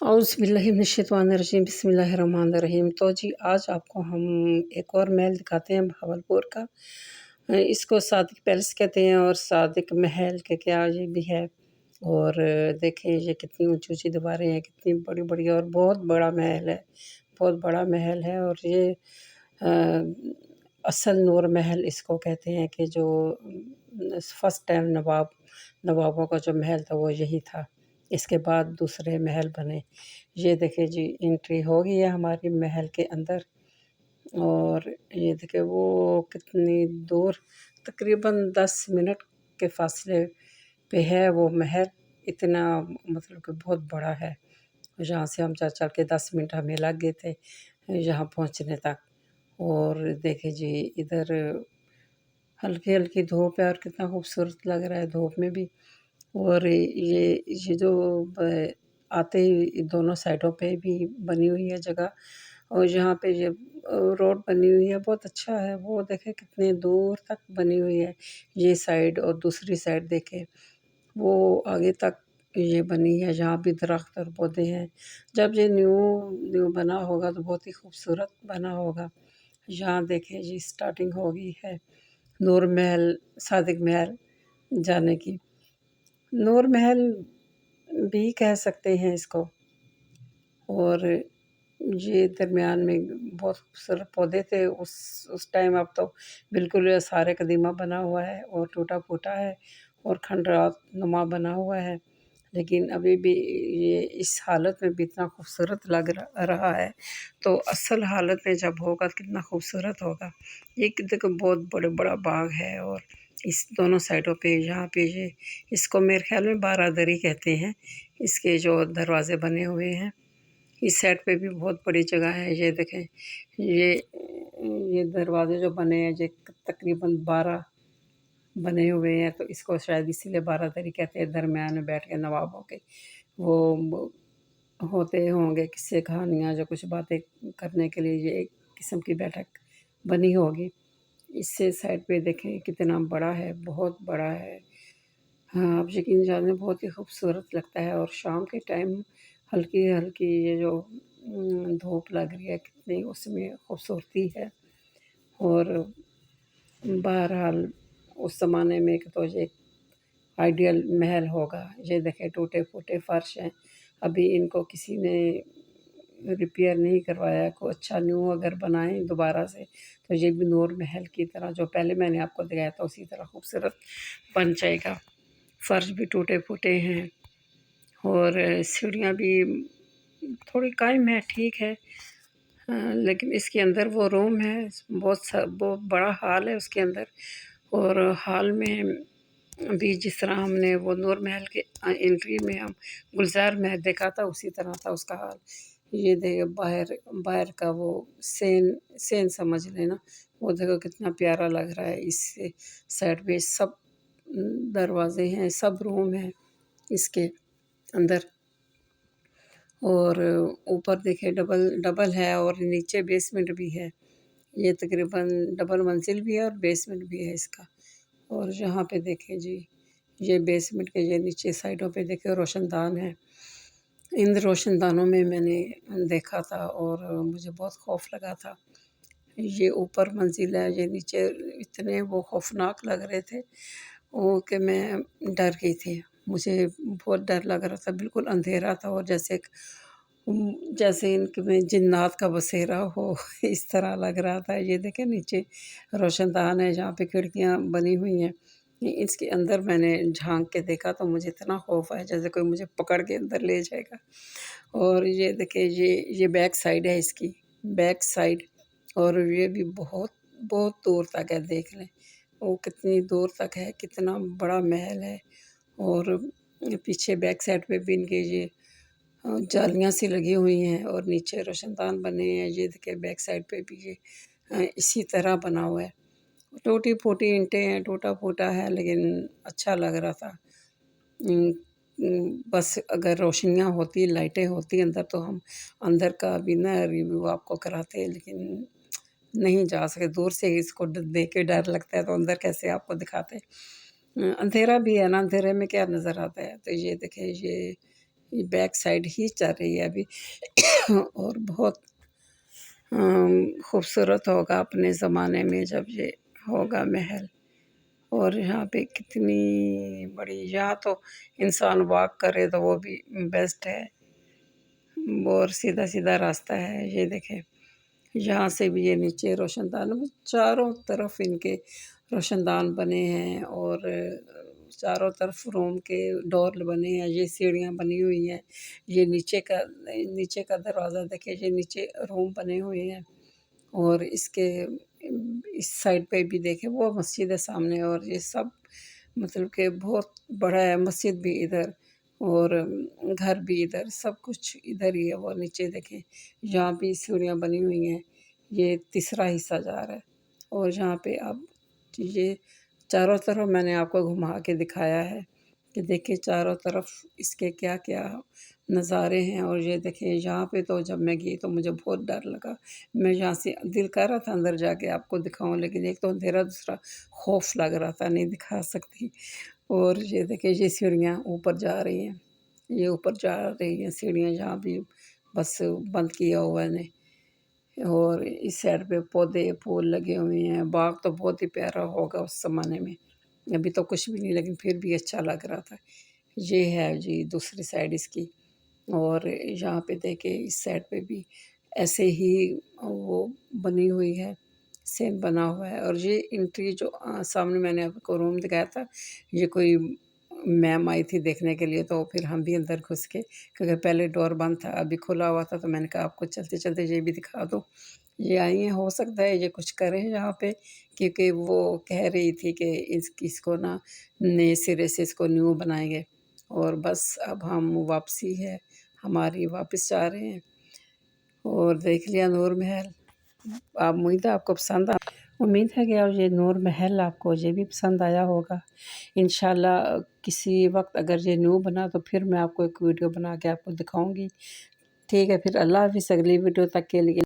औज़ुबिल्लाहिमिनश्शैतानिर्रजीम बिस्मिल्लाहिर्रहमानिर्रहीम। तो जी आज आपको हम एक और महल दिखाते हैं भावलपुर का। इसको सादिक पैलेस कहते हैं और सादिक महल के क्या ये भी है। और देखें ये कितनी ऊंची-ऊंची दीवारें हैं, कितनी बड़ी-बड़ी और बहुत बड़ा महल है, बहुत बड़ा महल है। और ये असल नूर महल इसको कहते हैं कि जो फर्स्ट टाइम नवाबों का जो महल था वो यही था। इसके बाद दूसरे महल बने। ये देखिए जी एंट्री हो गई है हमारी महल के अंदर। और ये देखिए वो कितनी दूर, तकरीबन 10 मिनट के फासले पे है वो महल। इतना मतलब कि बहुत बड़ा है। यहाँ से हम चल चल के 10 मिनट हमें लग गए थे यहाँ पहुँचने तक। और देखिए जी इधर हल्की हल्की धूप है और कितना खूबसूरत लग रहा है धूप में भी। और ये जो आते ही दोनों साइडों पे भी बनी हुई है जगह। और यहाँ पे ये रोड बनी हुई है, बहुत अच्छा है। वो देखें कितने दूर तक बनी हुई है ये साइड, और दूसरी साइड देखें वो आगे तक ये बनी है। यहाँ भी दरख्त और पौधे हैं। जब ये न्यू न्यू बना होगा तो बहुत ही खूबसूरत बना होगा। यहाँ देखें जी स्टार्टिंग हो गई है नूर महल, सादिक महल जाने की। नूर महल भी कह सकते हैं इसको। और ये दरमियान में बहुत खूबसूरत पौधे थे उस टाइम। अब तो बिल्कुल सारे कदीमा बना हुआ है और टूटा फूटा है और खंडरात नुमा बना हुआ है। लेकिन अभी भी ये इस हालत में भी इतना खूबसूरत लग रहा है। तो असल हालत में जब होगा तो कितना खूबसूरत होगा। ये देखो बहुत बड़ा बाग है। और इस दोनों साइडों पे यहाँ पे ये इसको मेरे ख्याल में बारादरी कहते हैं। इसके जो दरवाज़े बने हुए हैं इस साइड पे भी बहुत बड़ी जगह है। ये देखें ये दरवाजे जो बने हैं ये तकरीबन 12 बने हुए हैं। तो इसको शायद इसीलिए बारादरी कहते हैं। दरमियान में बैठ के नवाबों के वो होते होंगे किस्से कहानियाँ, जो कुछ बातें करने के लिए ये एक किस्म की बैठक बनी होगी। इससे साइड पे देखें कितना बड़ा है, बहुत बड़ा है। हाँ, आप यकीन जानिए बहुत ही खूबसूरत लगता है। और शाम के टाइम हल्की-हल्की ये जो धूप लग रही है, कितनी उसमें खूबसूरती है। और बहरहाल उस ज़माने में तो ये आइडियल महल होगा। ये देखें टूटे-फूटे फ़र्श हैं, अभी इनको किसी ने रिपेयर नहीं करवाया। को अच्छा न्यू अगर बनाएँ दोबारा से तो ये भी नूर महल की तरह जो पहले मैंने आपको दिखाया था उसी तरह खूबसूरत बन जाएगा। फ़र्श भी टूटे-फूटे हैं और सीढ़ियाँ भी थोड़ी कायम है, ठीक है। लेकिन इसके अंदर वो रूम है, बहुत बड़ा हॉल है उसके अंदर। और हॉल में भी जिस तरह हमने वो नूर महल के एंट्री में हम गुलजार महल देखा था उसी तरह था उसका हाल। ये देखो बाहर बाहर का वो सेन समझ लेना। वो देखो कितना प्यारा लग रहा है। इस साइड पे सब दरवाजे हैं, सब रूम हैं इसके अंदर। और ऊपर देखिए डबल डबल है और नीचे बेसमेंट भी है। ये तकरीबन डबल मंजिल भी है और बेसमेंट भी है इसका। और यहाँ पे देखें जी ये बेसमेंट के ये नीचे साइडों पे देखें रोशनदान है। इन रोशनदानों में मैंने देखा था और मुझे बहुत खौफ लगा था। ये ऊपर मंजिल है, ये नीचे इतने वो खौफनाक लग रहे थे वो कि मैं डर गई थी। मुझे बहुत डर लग रहा था, बिल्कुल अंधेरा था और जैसे इनके में जिन्नात का बसेरा हो इस तरह लग रहा था। ये देखें नीचे रोशनदान है, जहाँ पे खिड़कियाँ बनी हुई हैं। इसके अंदर मैंने झांक के देखा तो मुझे इतना खौफ आया जैसे कोई मुझे पकड़ के अंदर ले जाएगा। और ये देखिए ये बैक साइड है इसकी, बैक साइड। और ये भी बहुत बहुत दूर तक है, देख लें वो कितनी दूर तक है, कितना बड़ा महल है। और पीछे बैक साइड पे भी इनके ये जालियाँ सी लगी हुई हैं और नीचे रोशनदान बने हैं। ये देखिए बैक साइड पे भी ये इसी तरह बना हुआ है। टूटी-फूटी ईंटें हैं, टूटा-फूटा है लेकिन अच्छा लग रहा था। बस अगर रोशनियाँ होती, लाइटें होती अंदर तो हम अंदर का भी ना रिव्यू आपको कराते, लेकिन नहीं जा सके। दूर से ही इसको देख के डर लगता है तो अंदर कैसे आपको दिखाते। अंधेरा भी है ना, अंधेरे में क्या नज़र आता है। तो ये देखिए یہ بیک سائڈ ہی چل رہی ہے ابھی اور بہت خوبصورت ہوگا اپنے زمانے میں جب یہ ہوگا محل۔ اور یہاں پہ کتنی بڑی، یہاں تو انسان واک کرے تو وہ بھی بیسٹ ہے، اور سیدھا سیدھا راستہ ہے۔ یہ دیکھیں یہاں سے بھی یہ نیچے روشن دان، چاروں طرف ان کے روشن دان بنے ہیں، اور چاروں طرف روم کے ڈور بنے ہیں، یہ سیڑھیاں بنی ہوئی ہیں۔ یہ نیچے کا دروازہ دیکھیں، یہ نیچے روم بنے ہوئے ہیں، اور اس سائڈ پہ بھی دیکھیں وہ مسجد ہے سامنے، اور یہ سب مطلب کہ بہت بڑا ہے، مسجد بھی ادھر اور گھر بھی ادھر، سب کچھ ادھر ہی ہے۔ وہ نیچے دیکھیں یہاں بھی سیڑھیاں بنی ہوئی ہیں، یہ تیسرا حصہ جا رہا ہے۔ اور یہاں پہ اب یہ چاروں طرف میں نے آپ کو گھما کے دکھایا ہے کہ دیکھیں چاروں طرف اس کے کیا کیا نظارے ہیں۔ اور یہ دیکھیں یہاں پہ تو جب میں گئی تو مجھے بہت ڈر لگا، میں یہاں سے دل کر رہا تھا اندر جا کے آپ کو دکھاؤں، لیکن ایک تو اندھیرا، دوسرا خوف لگ رہا تھا، نہیں دکھا سکتی۔ اور یہ دیکھیں یہ سیڑھیاں اوپر جا رہی ہیں، یہ اوپر جا رہی ہیں سیڑھیاں، یہاں بھی بس بند کیا ہوا ہے۔ اور اس سائڈ پہ پودے پھول لگے ہوئے ہیں، باغ تو بہت ہی پیارا ہوگا اس زمانے میں، ابھی تو کچھ بھی نہیں لیکن پھر بھی اچھا لگ رہا تھا۔ یہ ہے جی دوسری سائڈ اس کی، اور یہاں پہ دیکھیں اس سائڈ پہ بھی ایسے ہی وہ بنی ہوئی ہے، سیم بنا ہوا ہے۔ اور یہ انٹری جو سامنے میں نے آپ کو روم دکھایا تھا، یہ کوئی میم آئی تھی دیکھنے کے لیے، تو پھر ہم بھی اندر گھس کے، کیونکہ پہلے ڈور بند تھا ابھی کھلا ہوا تھا، تو میں نے کہا آپ کو چلتے چلتے یہ بھی دکھا دو۔ یہ آئی ہیں، ہو سکتا ہے یہ کچھ کریں یہاں پہ، کیونکہ وہ کہہ رہی تھی کہ اس کو نا نئے سرے سے اس کو نیو بنائیں گے۔ اور بس اب ہم واپسی ہے ہماری، واپس جا رہے ہیں۔ اور دیکھ لیا نور محل، امید ہے آپ کو پسند امید ہے کہ یہ نور محل آپ کو یہ بھی پسند آیا ہوگا۔ انشاءاللہ کسی وقت اگر یہ نیو بنا تو پھر میں آپ کو ایک ویڈیو بنا کے آپ کو دکھاؤں گی۔ ٹھیک ہے، پھر اللہ حافظ، اگلی ویڈیو تک کے لیے۔